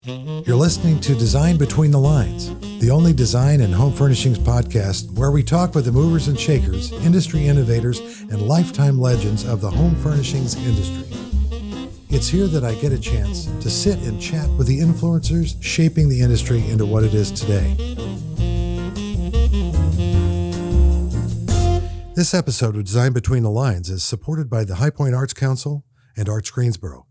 You're listening to Design Between the Lines, the only design and home furnishings podcast where we talk with the movers and shakers, industry innovators, and lifetime legends of the home furnishings industry. It's here that I get a chance to sit and chat with the influencers shaping the industry into what it is today. This episode of Design Between the Lines is supported by the High Point Arts Council and Arts Greensboro,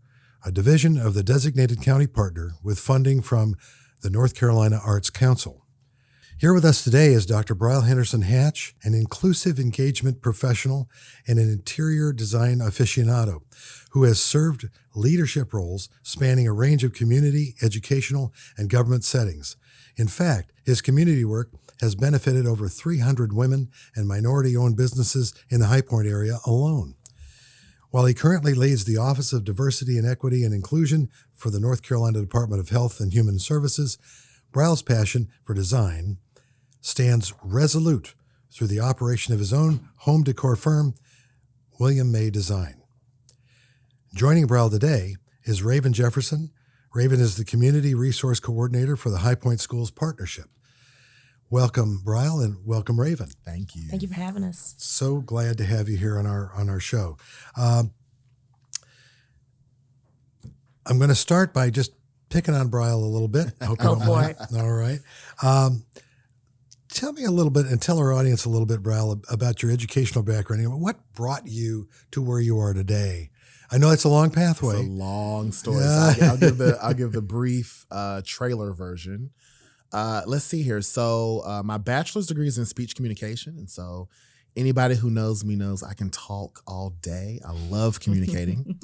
a division of the designated county partner with funding from the North Carolina Arts Council. Here with us today is Dr. Bryle Henderson Hatch, an inclusive engagement professional and an interior design aficionado who has served leadership roles spanning a range of community, educational, and government settings. In fact, his community work has benefited over 300 women and minority-owned businesses in the High Point area alone. While he currently leads the Office of Diversity and Equity and Inclusion for the North Carolina Department of Health and Human Services, Bryle's passion for design stands resolute through the operation of his own home decor firm, William May Design. Joining Bryle today is Raven Jefferson. Raven is the Community Resource Coordinator for the High Point Schools Partnership. Welcome, Bryle, and welcome, Raven. Thank you. Thank you for having us. So glad to have you here on our show. I'm going to start by just picking on Bryle a little bit. Go for it. All right. Tell me a little bit and tell our audience a little bit, Bryle, about your educational background. What brought you to where you are today? I know it's a long pathway. It's a long story. Yeah. So I'll give the brief trailer version. Let's see here. So my bachelor's degree is in speech communication. And so anybody who knows me knows I can talk all day. I love communicating.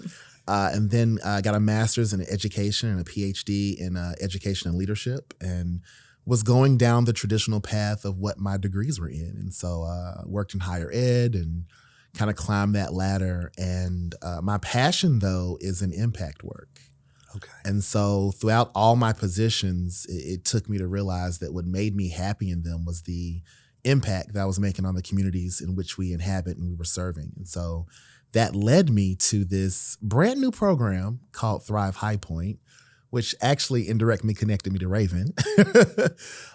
And then I got a master's in education and a PhD in education and leadership, and was going down the traditional path of what my degrees were in. And so worked in higher ed and kind of climbed that ladder. And my passion, though, is in impact work. Okay. And so throughout all my positions, it took me to realize that what made me happy in them was the impact that I was making on the communities in which we inhabit and we were serving. And so that led me to this brand new program called Thrive High Point, which actually indirectly connected me to Raven,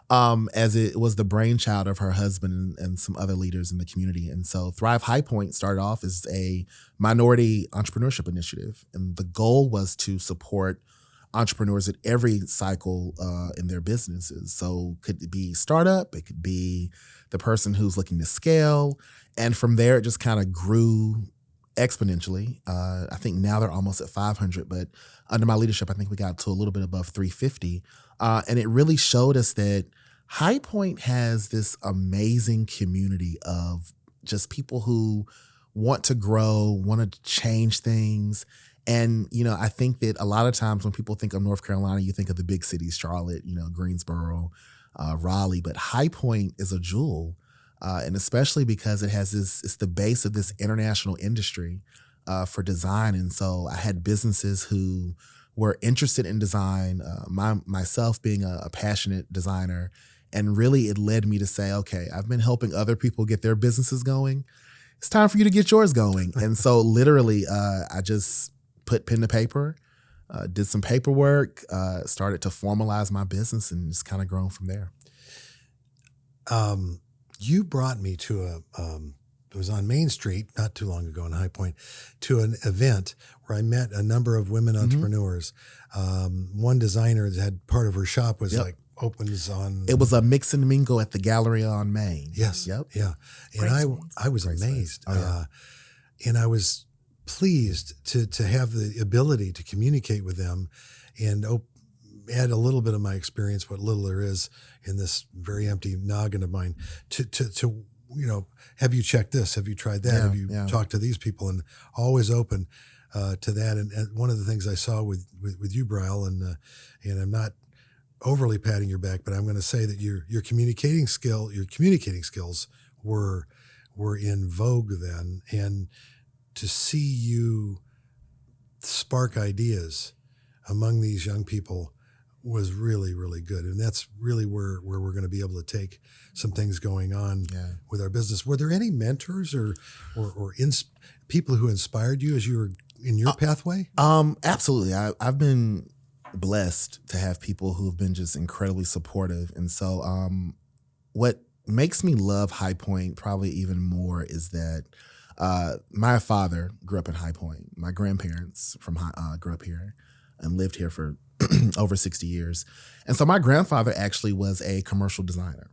as it was the brainchild of her husband and some other leaders in the community. And so Thrive High Point started off as a minority entrepreneurship initiative. And the goal was to support entrepreneurs at every cycle in their businesses. So could it be startup, it could be the person who's looking to scale. And from there, it just kind of grew exponentially. I think now they're almost at 500, but under my leadership, I think we got to a little bit above 350. And it really showed us that High Point has this amazing community of just people who want to grow, want to change things. And, I think that a lot of times when people think of North Carolina, you think of the big cities, Charlotte, Greensboro, Raleigh, but High Point is a jewel. And especially because it has it's the base of this international industry for design. And so I had businesses who were interested in design, myself being a passionate designer. And really it led me to say, okay, I've been helping other people get their businesses going. It's time for you to get yours going. And so literally I just put pen to paper, did some paperwork, started to formalize my business, and just kind of grown from there. You brought me to it was on Main Street not too long ago in High Point, to an event where I met a number of women entrepreneurs. One designer that had part of her shop was opens on. It was a mix and mingle at the Galleria on Main. Yes. Yep. Yeah. And I was amazed. And I was pleased to have the ability to communicate with them and add a little bit of my experience, what little there is in this very empty noggin of mine, to have you checked this? Have you tried that? Have you talked to these people? And always open to that. And one of the things I saw with you, Bryle, and I'm not overly patting your back, but I'm going to say that your communicating skills were in vogue then, and to see you spark ideas among these young people was really, really good. And that's really where we're going to be able to take some things going on with our business. Were there any mentors or people who inspired you as you were in your pathway? Absolutely. I've been blessed to have people who have been just incredibly supportive. And so what makes me love High Point probably even more is that my father grew up in High Point. My grandparents grew up here and lived here for over 60 years. And so my grandfather actually was a commercial designer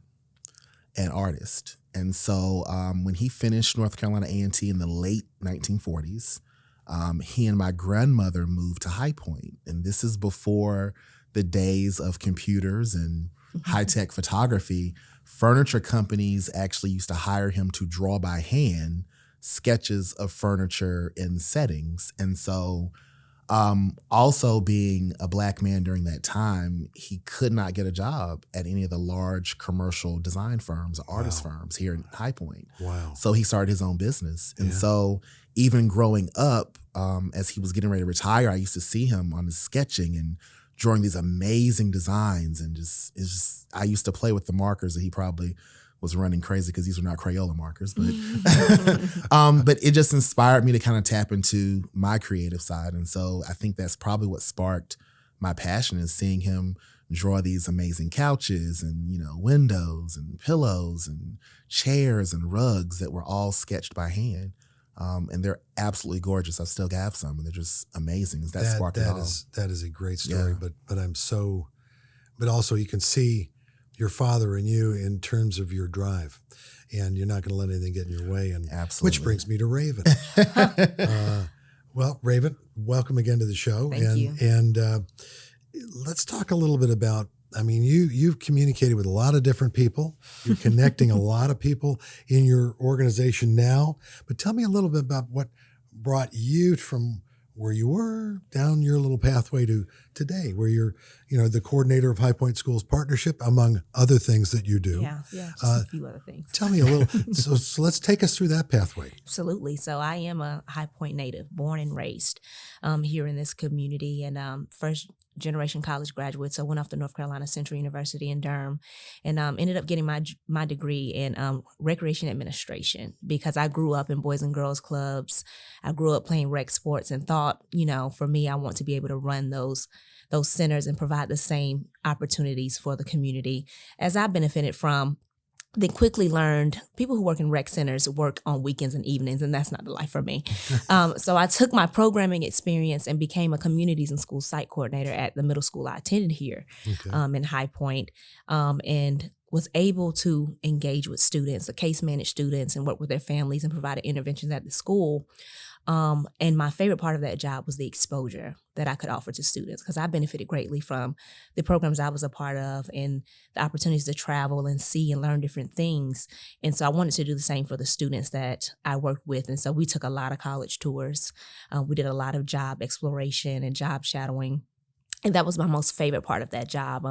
and artist. And so when he finished North Carolina A&T in the late 1940s, he and my grandmother moved to High Point. And this is before the days of computers and high-tech photography. Furniture companies actually used to hire him to draw by hand sketches of furniture in settings. And so also being a Black man during that time, he could not get a job at any of the large commercial design firms or artist firms here in High Point. Wow. So he started his own business. And so even growing up, as he was getting ready to retire, I used to see him on his sketching and drawing these amazing designs. And I used to play with the markers that he probably was running crazy because these were not Crayola markers, but but it just inspired me to kind of tap into my creative side. And so I think that's probably what sparked my passion, is seeing him draw these amazing couches and, windows and pillows and chairs and rugs that were all sketched by hand. And they're absolutely gorgeous. I still have some, and they're just amazing. That sparked it all. That is a great story, but also you can see your father and you in terms of your drive, and you're not going to let anything get in your way. And absolutely. Which brings me to Raven. Well, Raven, welcome again to the show. Thank you. And let's talk a little bit about, you've communicated with a lot of different people. You're connecting a lot of people in your organization now. But tell me a little bit about what brought you from where you were down your little pathway to today, where you're, the coordinator of High Point Schools Partnership, among other things that you do. Yeah, just a few other things. Tell me a little. So let's take us through that pathway. Absolutely. So I am a High Point native, born and raised here in this community, and first generation college graduate. So I went off to North Carolina Central University in Durham, and ended up getting my degree in recreation administration, because I grew up in Boys and Girls Clubs. I grew up playing rec sports and thought, for me, I want to be able to run those centers and provide the same opportunities for the community as I benefited from. Then quickly learned people who work in rec centers work on weekends and evenings, and that's not the life for me. So I took my programming experience and became a communities and school site coordinator at the middle school I attended here in High Point, and was able to engage with students, case manage students, and work with their families and provide interventions at the school. And my favorite part of that job was the exposure that I could offer to students, because I benefited greatly from the programs I was a part of and the opportunities to travel and see and learn different things. And so I wanted to do the same for the students that I worked with. And so we took a lot of college tours. We did a lot of job exploration and job shadowing. And that was my most favorite part of that job.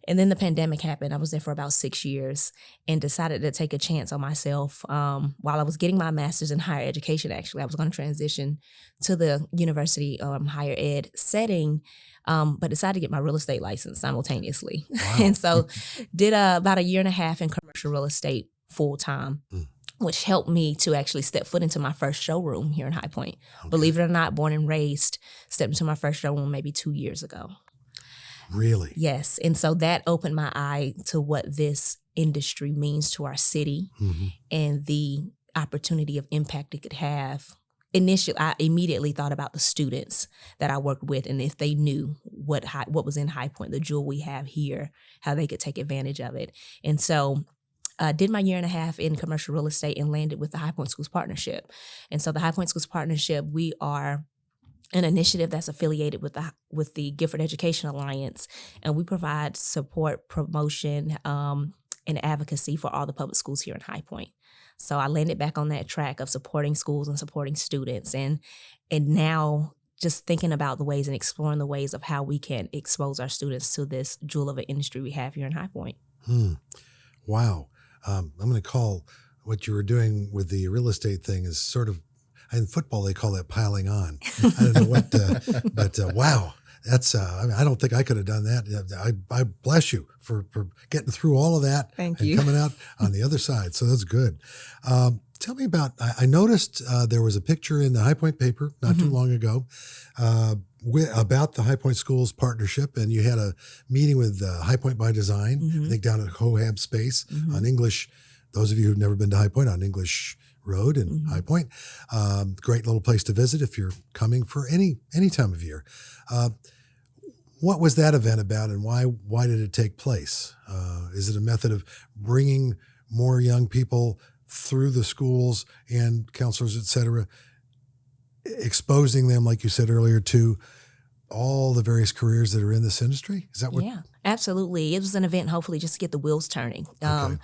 And then the pandemic happened. I was there for about 6 years and decided to take a chance on myself. While I was getting my master's in higher education, actually, I was going to transition to the university higher ed setting, but decided to get my real estate license simultaneously. Wow. And so did about a year and a half in commercial real estate full time. Which helped me to actually step foot into my first showroom here in High Point. Okay. Believe it or not, born and raised, stepped into my first showroom maybe 2 years ago. Really? Yes. And so that opened my eye to what this industry means to our city and the opportunity of impact it could have. Initially, I immediately thought about the students that I worked with, and if they knew what was in High Point, the jewel we have here, how they could take advantage of it. And so did my year and a half in commercial real estate and landed with the High Point Schools Partnership. And so the High Point Schools Partnership, we are an initiative that's affiliated with the Gifford Education Alliance, and we provide support, promotion, and advocacy for all the public schools here in High Point. So I landed back on that track of supporting schools and supporting students, and now just thinking about the ways and exploring the ways of how we can expose our students to this jewel of an industry we have here in High Point. Wow. I'm going to call what you were doing with the real estate thing is sort of, in football, they call that piling on. I don't know what, but wow, that's, I don't think I could have done that. I bless you for getting through all of that. Thank and you. Coming out on the other side. So that's good. Tell me about, I noticed there was a picture in the High Point paper not too long ago about the High Point Schools partnership, and you had a meeting with High Point by Design, I think down at Cohab Space on English. Those of you who've never been to High Point, on English Road in High Point. Great little place to visit if you're coming for any time of year. What was that event about, and why did it take place? Is it a method of bringing more young people through the schools and counselors, et cetera, exposing them, like you said earlier, to all the various careers that are in this industry? Is that what? Yeah, absolutely. It was an event, hopefully, just to get the wheels turning. Okay.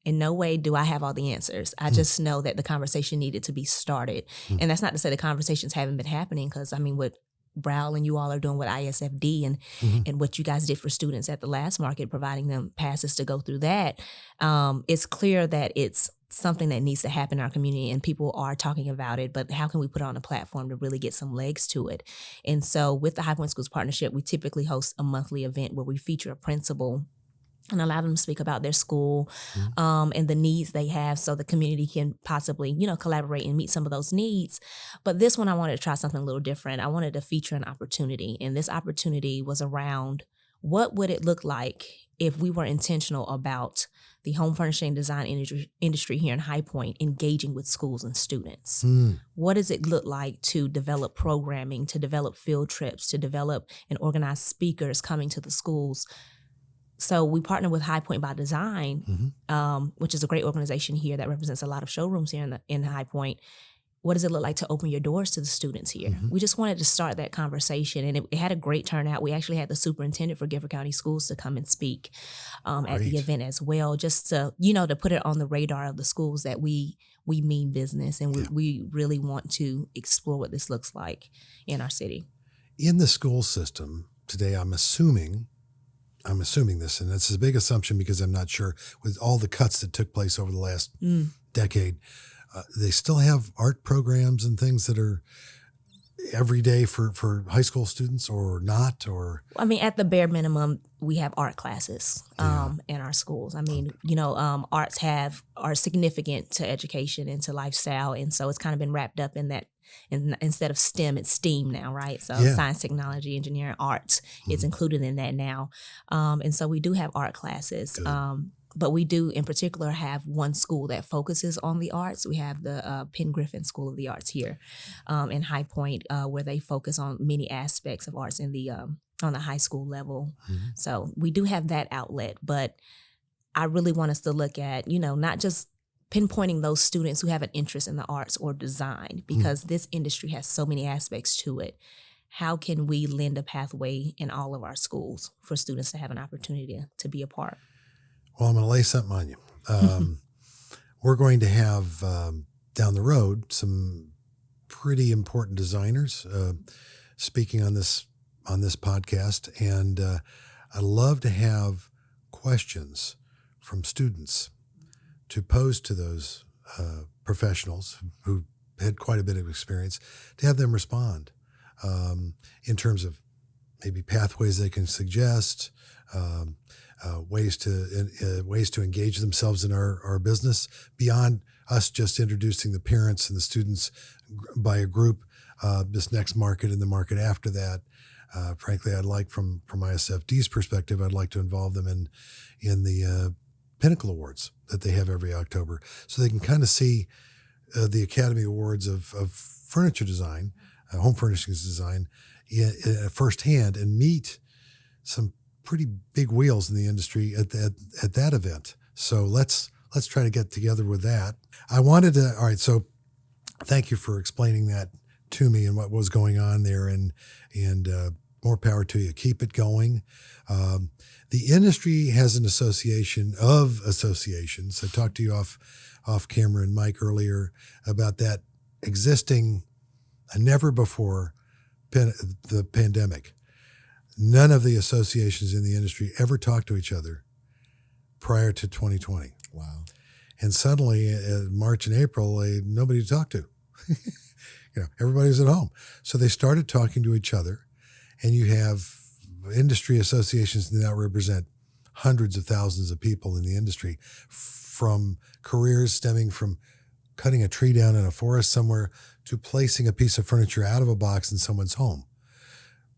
In no way do I have all the answers. I just know that the conversation needed to be started. And that's not to say the conversations haven't been happening, because I mean, what Bryle and you all are doing with ISFD and what you guys did for students at the last market, providing them passes to go through that, it's clear that it's something that needs to happen in our community, and people are talking about it, but how can we put it on a platform to really get some legs to it? And so with the High Point Schools Partnership, we typically host a monthly event where we feature a principal and allow them to speak about their school and the needs they have, so the community can possibly, collaborate and meet some of those needs. But this one, I wanted to try something a little different. I wanted to feature an opportunity, and this opportunity was around what would it look like if we were intentional about the home furnishing design industry here in High Point engaging with schools and students. What does it look like to develop programming, to develop field trips, to develop and organize speakers coming to the schools? So we partner with High Point by Design, which is a great organization here that represents a lot of showrooms here in High Point. What does it look like to open your doors to the students here? We just wanted to start that conversation, and it had a great turnout. We actually had the superintendent for Gifford County Schools to come and speak at the event as well, just to, to put it on the radar of the schools that we mean business, and we really want to explore what this looks like in our city. In the school system today, I'm assuming this, and it's a big assumption because I'm not sure, with all the cuts that took place over the last decade, they still have art programs and things that are every day for high school students, or not? Or I mean, at the bare minimum, we have art classes in our schools. I mean, arts are significant to education and to lifestyle, and so it's kind of been wrapped up in that. And instead of STEM, it's STEAM now, right? So science, technology, engineering, arts, it's included in that now. And so we do have art classes. But we do, in particular, have one school that focuses on the arts. We have the Penn Griffin School of the Arts here in High Point, where they focus on many aspects of arts in the on the high school level. So we do have that outlet. But I really want us to look at, not just pinpointing those students who have an interest in the arts or design, because this industry has so many aspects to it. How can we lend a pathway in all of our schools for students to have an opportunity to be a part? Well, I'm going to lay something on you. We're going to have down the road some pretty important designers speaking on this podcast, and I'd love to have questions from students to pose to those professionals who had quite a bit of experience, to have them respond in terms of maybe pathways they can suggest, ways to engage themselves in our business beyond us just introducing the parents and the students by a group this next market and the market after that. Frankly, I'd like, from ISFD's perspective, I'd like to involve them in the Pinnacle Awards that they have every October, so they can kind of see the Academy Awards of furniture design, home furnishings design, firsthand, and meet some pretty big wheels in the industry at that event. So let's try to get together with that. I wanted to. All right, so thank you for explaining that to me and what was going on there, and more power to you. Keep it going. The industry has an association of associations. I talked to you off camera and Mike earlier about that existing never before the pandemic. None of the associations in the industry ever talked to each other prior to 2020. Wow. And suddenly, March and April, nobody to talk to. Everybody was at home. So they started talking to each other, and you have industry associations that now represent hundreds of thousands of people in the industry, from careers stemming from cutting a tree down in a forest somewhere to placing a piece of furniture out of a box in someone's home.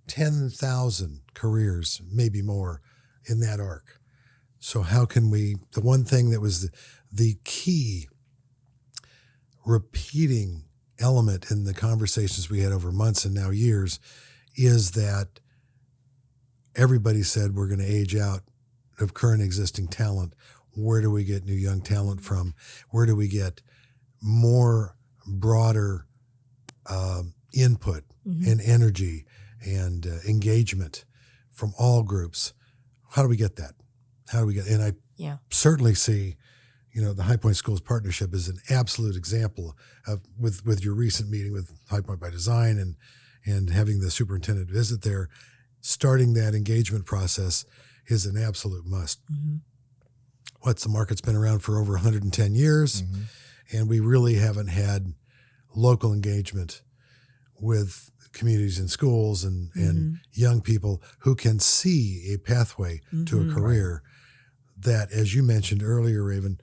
10,000 careers, maybe more, in that arc. So how can we, the one thing that was the key repeating element in the conversations we had over months and now years is that everybody said we're going to age out of current existing talent. Where do we get new young talent from? Where do we get more broader input and energy and engagement from all groups? How do we get that? And I certainly see, the High Point Schools Partnership is an absolute example of with your recent meeting with High Point by Design and having the superintendent visit there. Starting that engagement process is an absolute must. The market's been around for over 110 years, and we really haven't had local engagement with communities and schools and young people who can see a pathway to a career that, as you mentioned earlier, Raven,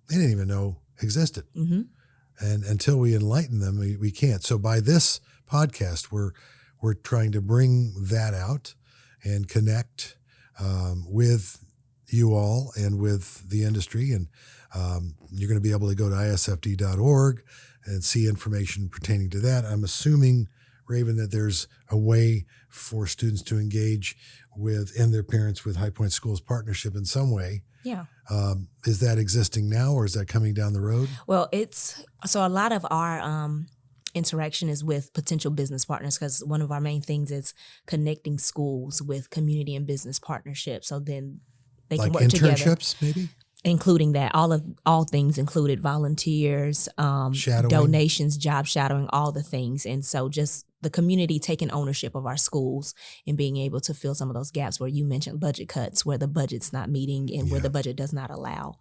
they didn't even know existed. And until we enlighten them, we can't. So by this podcast, we're trying to bring that out and connect with you all and with the industry. And you're going to be able to go to isfd.org and see information pertaining to that. I'm assuming, Raven, that there's a way for students to engage with and their parents with High Point Schools Partnership in some way. Yeah. Is that existing now, or is that coming down the road? Well, so a lot of our interaction is with potential business partners, because one of our main things is connecting schools with community and business partnerships. So then they can work together. Like internships, maybe? Including that, all things included, volunteers, donations, job shadowing, all the things. And so just the community taking ownership of our schools and being able to fill some of those gaps where you mentioned budget cuts, where the budget's not meeting and where the budget does not allow.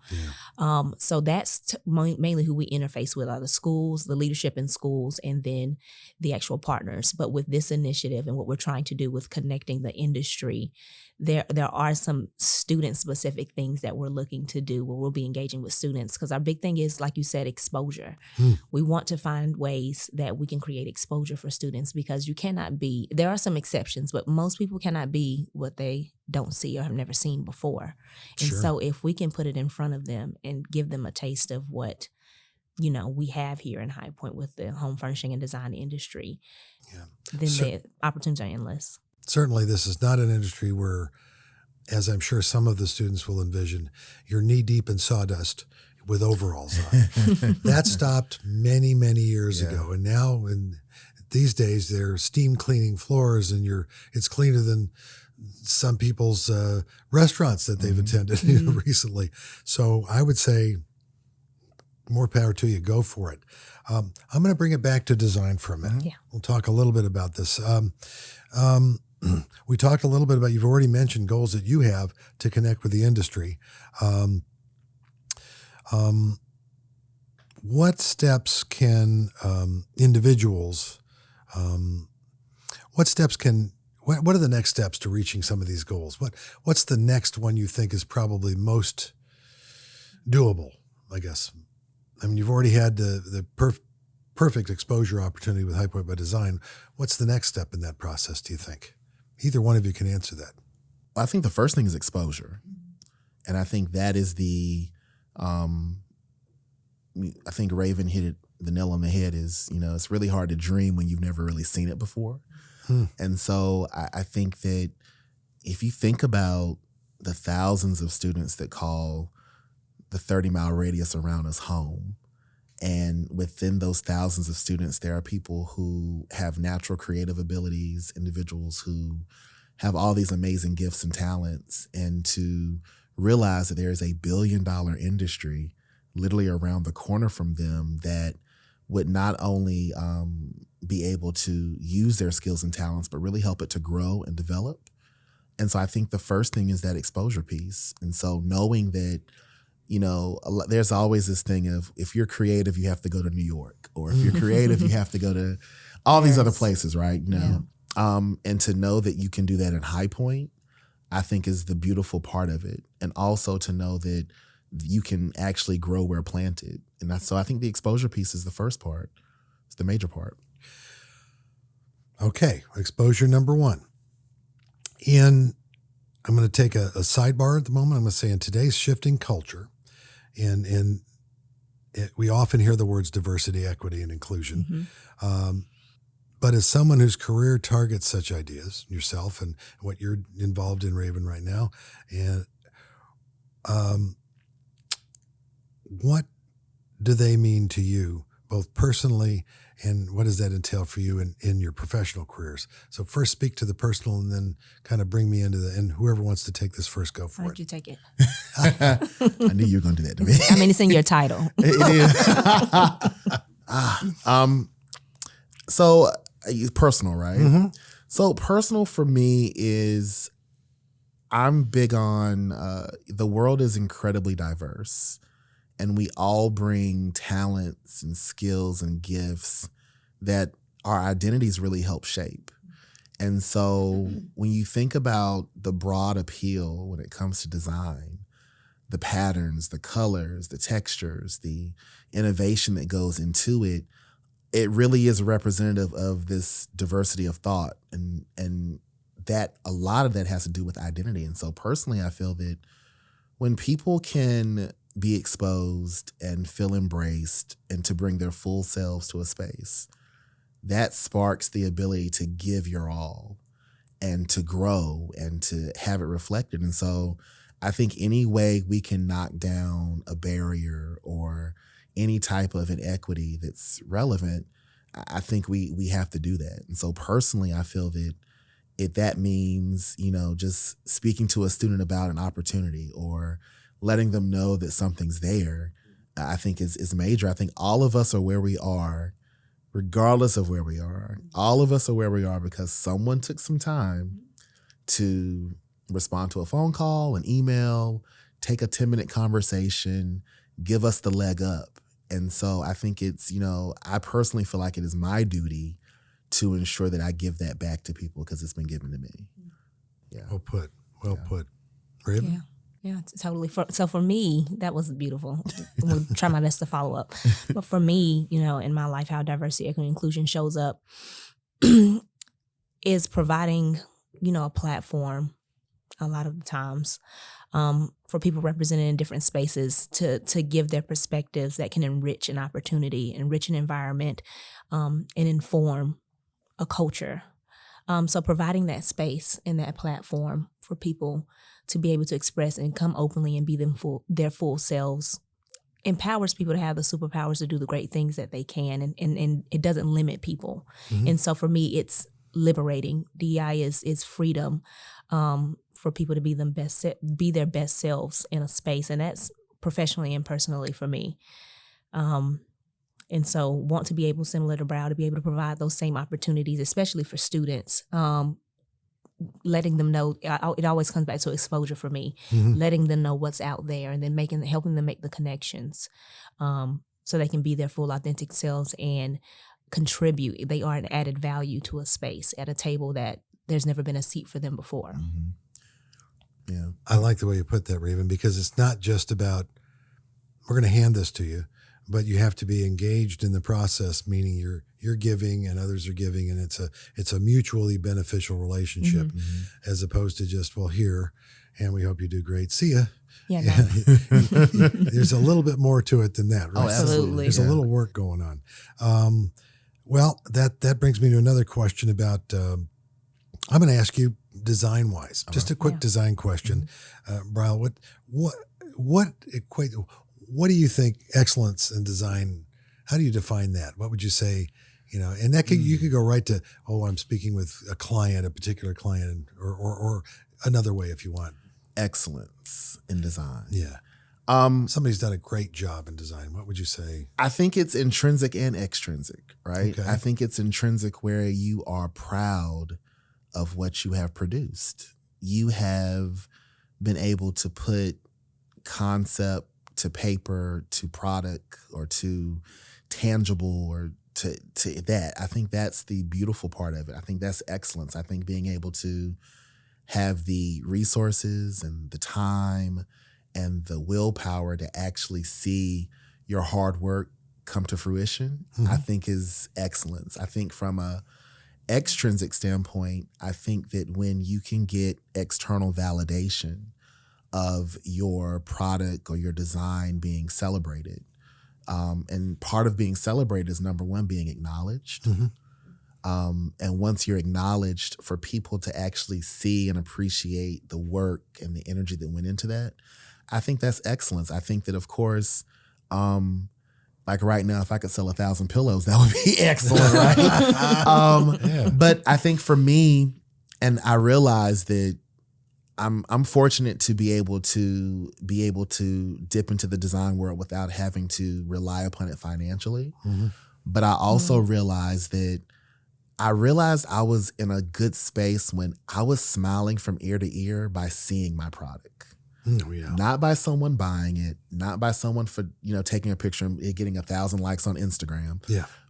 So that's mainly who we interface with, are the schools, the leadership in schools, and then the actual partners. But with this initiative and what we're trying to do with connecting the industry, there are some student-specific things that we're looking to do where we'll be engaging with students, because our big thing is, like you said, exposure. We want to find ways that we can create exposure for students, because you cannot be, there are some exceptions, but most people cannot be what they don't see or have never seen before. And so if we can put it in front of them and give them a taste of what we have here in High Point with the home furnishing and design industry, then the opportunities are endless. Certainly, this is not an industry where, as I'm sure some of the students will envision, you're knee deep in sawdust with overalls on. That stopped many, many years ago. And now, these days, they're steam cleaning floors, and it's cleaner than some people's restaurants that they've attended recently. So I would say, more power to you. Go for it. I'm going to bring it back to design for a minute. We'll talk a little bit about this. We talked a little bit about, you've already mentioned goals that you have to connect with the industry. What steps can individuals, what are the next steps to reaching some of these goals? What's the next one you think is probably most doable, I guess? I mean, you've already had the perfect exposure opportunity with High Point by Design. What's the next step in that process, do you think? Either one of you can answer that. I think the first thing is exposure. And I think that is I think Raven hit the nail on the head is, it's really hard to dream when you've never really seen it before. And so I think that if you think about the thousands of students that call the 30-mile radius around us home, and within those thousands of students, there are people who have natural creative abilities, individuals who have all these amazing gifts and talents, and to realize that there is a billion-dollar industry literally around the corner from them that would not only be able to use their skills and talents, but really help it to grow and develop. And so I think the first thing is that exposure piece. And so knowing that, there's always this thing of, if you're creative, you have to go to New York, or if you're creative, you have to go to all these other places, right? And to know that you can do that at High Point, I think is the beautiful part of it. And also to know that, you can actually grow where planted. And so I think the exposure piece is the first part. It's the major part. Okay, exposure number one. I'm going to take a sidebar at the moment. I'm going to say in today's shifting culture, we often hear the words diversity, equity, and inclusion. But as someone whose career targets such ideas, yourself and what you're involved in, Raven, right now, and what do they mean to you, both personally, and what does that entail for you in your professional careers? So first speak to the personal and then kind of bring me into and whoever wants to take this first, go for Why it. don't you take it? I knew you were going to do that to me. I mean, it's in your title. So personal, right? Mm-hmm. So personal for me is I'm big on the world is incredibly diverse, and we all bring talents and skills and gifts that our identities really help shape. And so when you think about the broad appeal when it comes to design, the patterns, the colors, the textures, the innovation that goes into it, it really is representative of this diversity of thought, and that a lot of that has to do with identity. And so personally, I feel that when people can be exposed and feel embraced and to bring their full selves to a space, that sparks the ability to give your all and to grow and to have it reflected. And so I think any way we can knock down a barrier or any type of inequity that's relevant, I think we have to do that. And so personally, I feel that if that means, just speaking to a student about an opportunity or letting them know that something's there, I think is major. I think all of us are where we are, regardless of where we are. All of us are where we are because someone took some time to respond to a phone call, an email, take a 10-minute conversation, give us the leg up. And so I think it's, I personally feel like it is my duty to ensure that I give that back to people because it's been given to me. Yeah. Well put. Well put. Raven? Yeah, totally. So for me, that was beautiful. I'm going to try my best to follow up. But for me, in my life, how diversity, equity, and inclusion shows up is providing, a platform a lot of the times for people represented in different spaces to give their perspectives that can enrich an opportunity, enrich an environment, and inform a culture. So providing that space and that platform for people to be able to express and come openly and be their full selves empowers people to have the superpowers to do the great things that they can, and it doesn't limit people. Mm-hmm. And so for me, it's liberating. DEI is freedom for people to be their best selves in a space, and that's professionally and personally for me. And so want to be able, similar to Bryle, to be able to provide those same opportunities, especially for students, letting them know, it always comes back to exposure for me, mm-hmm. letting them know what's out there and then helping them make the connections so they can be their full authentic selves and contribute. They are an added value to a space at a table that there's never been a seat for them before. Mm-hmm. Yeah, I like the way you put that, Raven, because it's not just about, we're going to hand this to you, but you have to be engaged in the process, meaning you're giving and others are giving, and it's a mutually beneficial relationship, mm-hmm. as opposed to just, well, here, and we hope you do great. See ya. Yeah, no. There's a little bit more to it than that, right? Oh, absolutely. There's a little work going on. Well, that brings me to another question about, I'm going to ask you design-wise, just a quick design question. Mm-hmm. Bryle, what do you think excellence in design, how do you define that? What would you say, and that you could go right to, I'm speaking with a particular client, or another way if you want. Excellence in design. Yeah. Somebody's done a great job in design. What would you say? I think it's intrinsic and extrinsic, right? Okay. I think it's intrinsic where you are proud of what you have produced. You have been able to put concept to paper, to product, or to tangible, or to that. I think that's the beautiful part of it. I think that's excellence. I think being able to have the resources and the time and the willpower to actually see your hard work come to fruition, I think is excellence. I think from a extrinsic standpoint, I think that when you can get external validation of your product or your design being celebrated, and part of being celebrated is, number one, being acknowledged. And once you're acknowledged, for people to actually see and appreciate the work and the energy that went into that, I think that's excellence. I think that, of course, like right now, if I could sell 1,000 pillows, that would be excellent, right? But I think for me, and I realize that I'm fortunate to be able to dip into the design world without having to rely upon it financially. But I also realized I was in a good space when I was smiling from ear to ear by seeing my product. Not by someone buying it, not by someone for, taking a picture and it getting 1,000 likes on Instagram.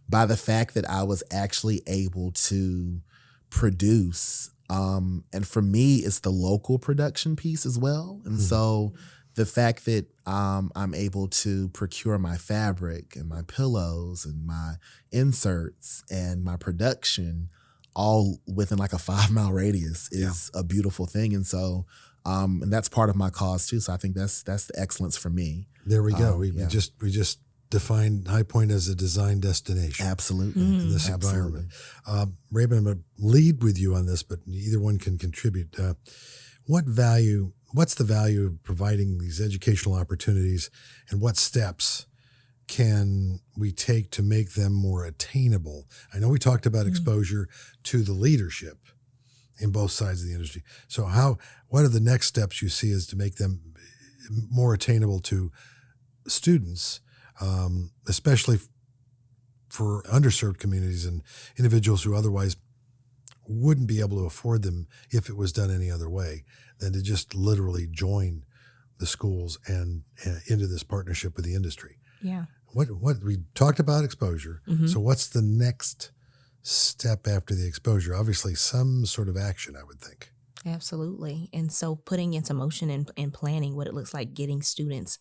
By the fact that I was actually able to produce. And for me, it's the local production piece as well. And so the fact that I'm able to procure my fabric and my pillows and my inserts and my production all within like a 5-mile radius is a beautiful thing. And so, and that's part of my cause too. So I think that's the excellence for me. There we go. We just defined High Point as a design destination. Absolutely. In this environment. Raven, I'm going to lead with you on this, but either one can contribute. What's the value of providing these educational opportunities, and what steps can we take to make them more attainable? I know we talked about exposure to the leadership in both sides of the industry. So what are the next steps you see as to make them more attainable to students, especially for underserved communities and individuals who otherwise wouldn't be able to afford them if it was done any other way than to just literally join the schools and into this partnership with the industry? Yeah. What we talked about exposure. So what's the next step after the exposure? Obviously some sort of action, I would think. Absolutely. And so putting into motion and planning what it looks like getting students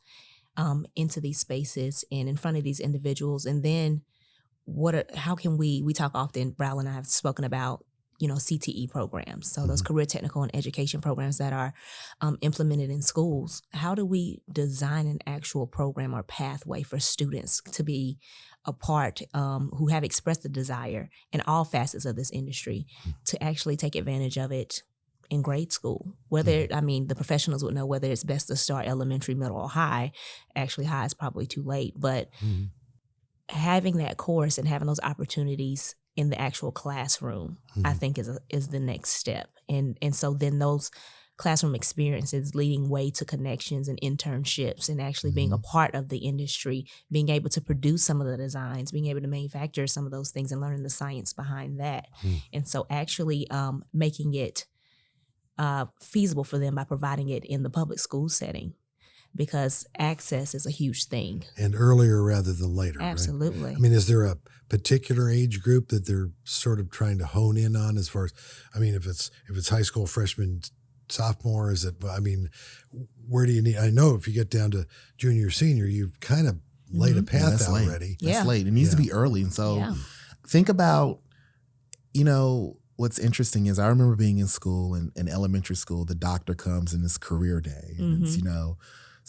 into these spaces and in front of these individuals. And then how can we talk often, Bryle and I have spoken about, CTE programs. So those career technical and education programs that are implemented in schools. How do we design an actual program or pathway for students to be a part, who have expressed the desire in all facets of this industry to actually take advantage of it in grade school? Whether, the professionals would know whether it's best to start elementary, middle, or high. Actually, high is probably too late, but having that course and having those opportunities in the actual classroom, I think is the next step. And so then those classroom experiences leading way to connections and internships and actually being a part of the industry, being able to produce some of the designs, being able to manufacture some of those things and learning the science behind that. And so actually making it feasible for them by providing it in the public school setting, because access is a huge thing. And earlier rather than later. Absolutely. Right? Is there a particular age group that they're sort of trying to hone in on as far as, if it's high school freshman, sophomore, is it, where do you need, I know if you get down to junior, senior, you've kind of laid a path out already. That's late. It needs to be early. And so think about, what's interesting is I remember being in school, in elementary school, the doctor comes in this career day. And it's,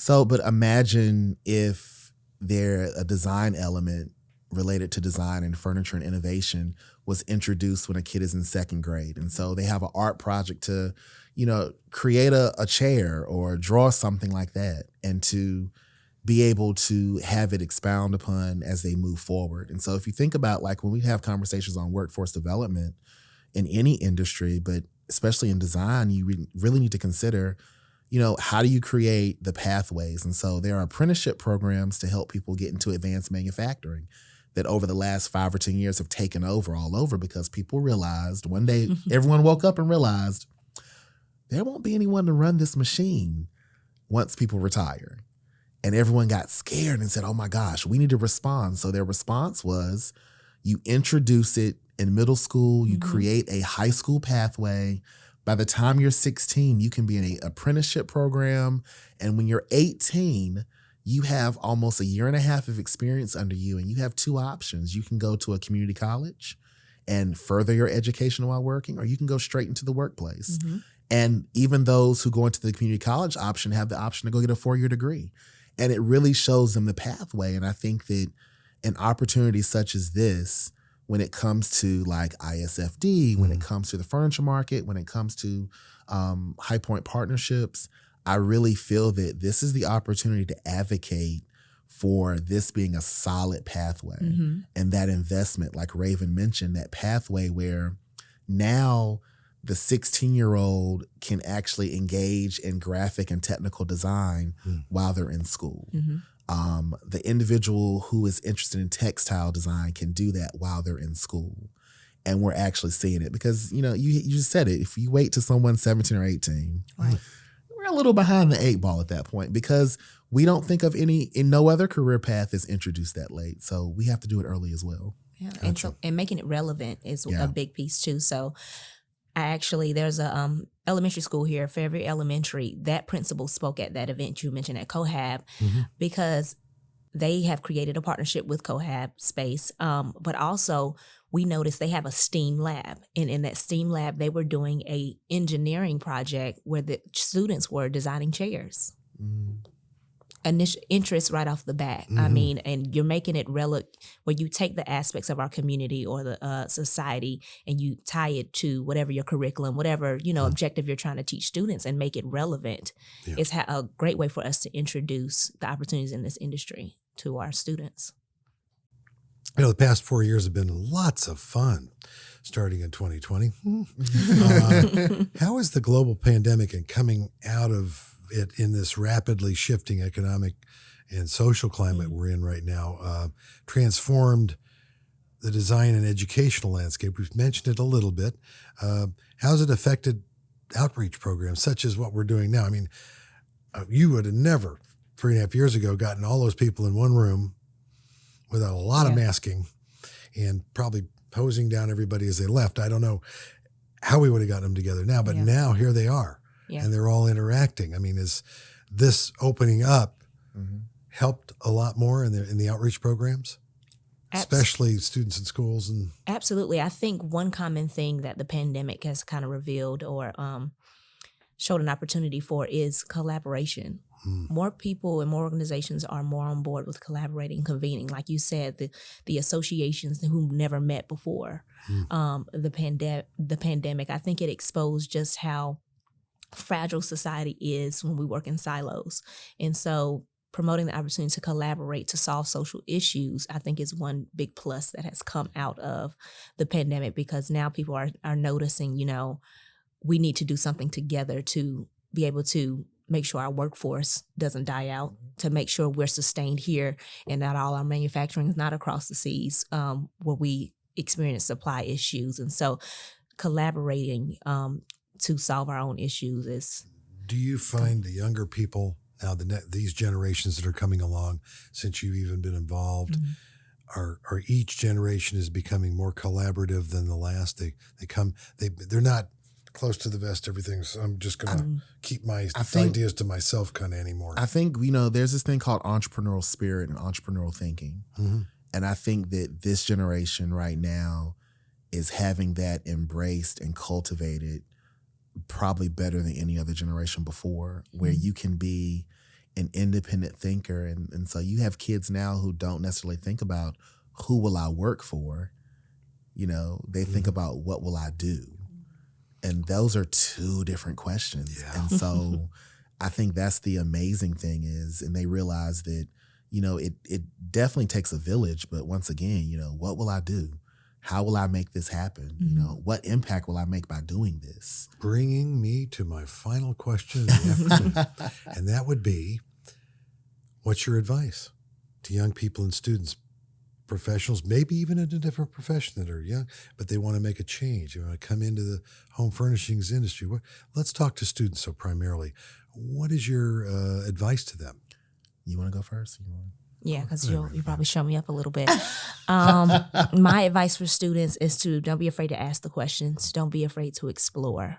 but imagine if a design element related to design and furniture and innovation was introduced when a kid is in second grade. And so they have an art project to, create a chair or draw something like that, and to be able to have it expound upon as they move forward. And so if you think about, like, when we have conversations on workforce development in any industry, but especially in design, you really need to consider, how do you create the pathways? And so there are apprenticeship programs to help people get into advanced manufacturing that over the last 5 or 10 years have taken over all over, because people realized one day, everyone woke up and realized there won't be anyone to run this machine once people retire. And everyone got scared and said, oh my gosh, we need to respond. So their response was, you introduce it in middle school, you create a high school pathway, By the time you're 16, you can be in an apprenticeship program. And when you're 18, you have almost a year and a half of experience under you, and you have two options. You can go to a community college and further your education while working, or you can go straight into the workplace. Mm-hmm. And even those who go into the community college option have the option to go get a 4-year degree. And it really shows them the pathway. And I think that an opportunity such as this, when it comes to like ISFD, when it comes to the furniture market, when it comes to High Point partnerships, I really feel that this is the opportunity to advocate for this being a solid pathway. Mm-hmm. And that investment, like Raven mentioned, that pathway where now the 16-year-old can actually engage in graphic and technical design while they're in school. Mm-hmm. The individual who is interested in textile design can do that while they're in school. And we're actually seeing it because, you just said it. If you wait till someone's 17 or 18, right, we're a little behind the 8 ball at that point because we don't think of no other career path is introduced that late. So we have to do it early as well. Yeah, Gotcha. and making it relevant is a big piece too. So there's a elementary school here, Fairview Elementary. That principal spoke at that event you mentioned at Cohab because they have created a partnership with Cohab Space. But also we noticed they have a STEAM lab. And in that STEAM lab, they were doing a engineering project where the students were designing chairs. Initial interest right off the bat. I mean, and you're making it relevant where you take the aspects of our community or the society and you tie it to whatever your curriculum, whatever, objective you're trying to teach students and make it relevant. Yeah. It's a great way for us to introduce the opportunities in this industry to our students. The past 4 years have been lots of fun, starting in 2020. How is the global pandemic and coming out of it in this rapidly shifting economic and social climate we're in right now transformed the design and educational landscape? We've mentioned it a little bit. How's it affected outreach programs such as what we're doing now? I mean, you would have never 3.5 years ago gotten all those people in one room without a lot of masking and probably hosing down everybody as they left. I don't know how we would have gotten them together now, but now here they are. Yeah. And they're all interacting. I mean, is this opening up helped a lot more in the outreach programs, especially students in schools? And absolutely. I think one common thing that the pandemic has kind of revealed or showed an opportunity for is collaboration. More people and more organizations are more on board with collaborating, convening. Like you said, the associations who never met before the pandemic. I think it exposed just how fragile society is when we work in silos. And so promoting the opportunity to collaborate to solve social issues, I think is one big plus that has come out of the pandemic because now people are noticing, we need to do something together to be able to make sure our workforce doesn't die out, to make sure we're sustained here and not all our manufacturing is not across the seas where we experience supply issues. And so collaborating to solve our own issues is. Do you find the younger people now, these generations that are coming along since you've even been involved, are each generation is becoming more collaborative than the last? They're not close to the vest, everything. So I'm just going to keep my ideas to myself kind of anymore. I think, there's this thing called entrepreneurial spirit and entrepreneurial thinking. And I think that this generation right now is having that embraced and cultivated probably better than any other generation before, where you can be an independent thinker. And so you have kids now who don't necessarily think about who will I work for. They think about what will I do? And those are two different questions. Yeah. And so I think that's the amazing thing is, and they realize that, it definitely takes a village, but once again, what will I do? How will I make this happen? What impact will I make by doing this? Bringing me to my final question of the afternoon, and that would be, what's your advice to young people and students, professionals, maybe even in a different profession that are young, but they want to make a change. They want to come into the home furnishings industry. Let's talk to students. So primarily, what is your advice to them? You want to go first? Yeah, because you'll probably show me up a little bit. My advice for students is don't be afraid to ask the questions. Don't be afraid to explore.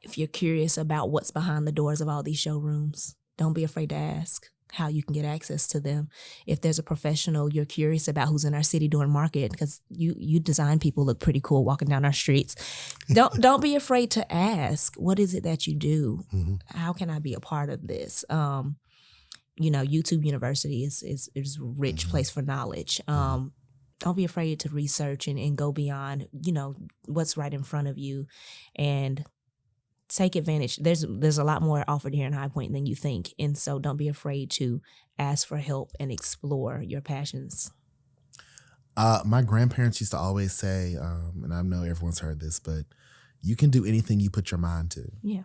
If you're curious about what's behind the doors of all these showrooms, don't be afraid to ask how you can get access to them. If there's a professional you're curious about who's in our city doing market, because you design people look pretty cool walking down our streets. Don't be afraid to ask, what is it that you do? Mm-hmm. How can I be a part of this? YouTube University is a rich place for knowledge. Don't be afraid to research and go beyond, what's right in front of you, and take advantage. There's a lot more offered here in High Point than you think. And so don't be afraid to ask for help and explore your passions. My grandparents used to always say, and I know everyone's heard this, but you can do anything you put your mind to. Yeah.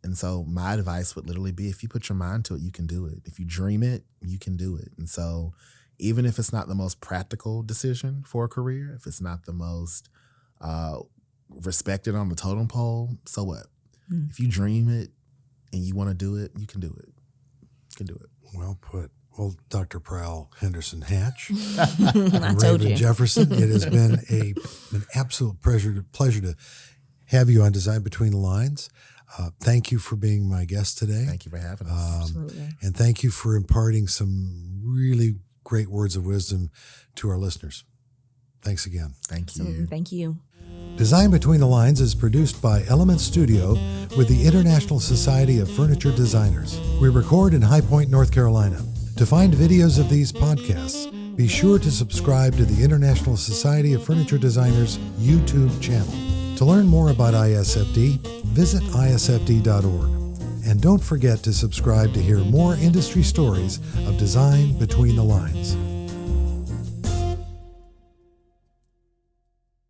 And so my advice would literally be, if you put your mind to it, you can do it. If you dream it, you can do it. And so even if it's not the most practical decision for a career, if it's not the most respected on the totem pole, so what? If you dream it and you want to do it, you can do it. You can do it. Well put. Well, Dr. Bryle Henderson Hatch, I told you. Jefferson, it has been an absolute pleasure to have you on Design Between the Lines. Thank you for being my guest today. Thank you for having us. Absolutely. And thank you for imparting some really great words of wisdom to our listeners. Thanks again. Thank Absolutely. you. Thank you. Design Between the Lines is produced by Element Studio with the International Society of Furniture Designers. We record in High Point, North Carolina. To find videos of these podcasts, be sure to subscribe to the International Society of Furniture Designers YouTube channel. To learn more about ISFD, visit isfd.org. And don't forget to subscribe to hear more industry stories of Design Between the Lines.